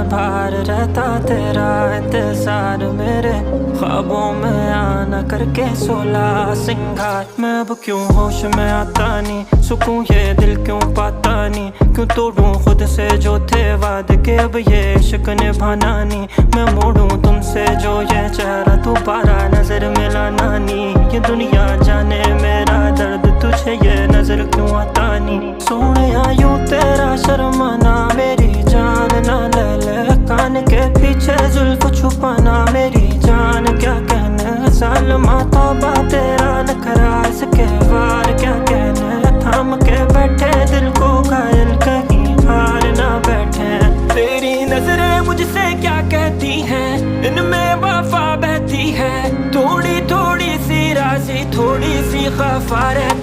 भार रहता तेरा इंतजार, मेरे ख्वाबों में आना करके 16 सिंगार। मैं अब क्यों होश में आता नहीं, सुकून ये दिल क्यों पाता नहीं, क्यों तोड़ूं खुद से जो थे वादे के, अब ये इश्क निभाना नहीं। मैं मोड़ूं तुमसे जो ये चेहरा, दोबारा नजर मिलाना नहीं। ये दुनिया जाने मेरा दर्द, तुझे ये नजर क्यों आता नहीं। सोनिया यूं तेरा शर्माना, मेरी जान ना ले ले कान के पीछे जुल्फ छुपाना। मेरी जान क्या कहने सालमा, तौबा तेरा नखरा, इसके वार क्या कहने। थाम के बैठे दिल को घायल, कहीं हार ना बैठे। तेरी नजरें मुझसे क्या कहती हैं, इनमें वफा बहती है। थोड़ी थोड़ी सी राज़ी, थोड़ी सी खफा रहती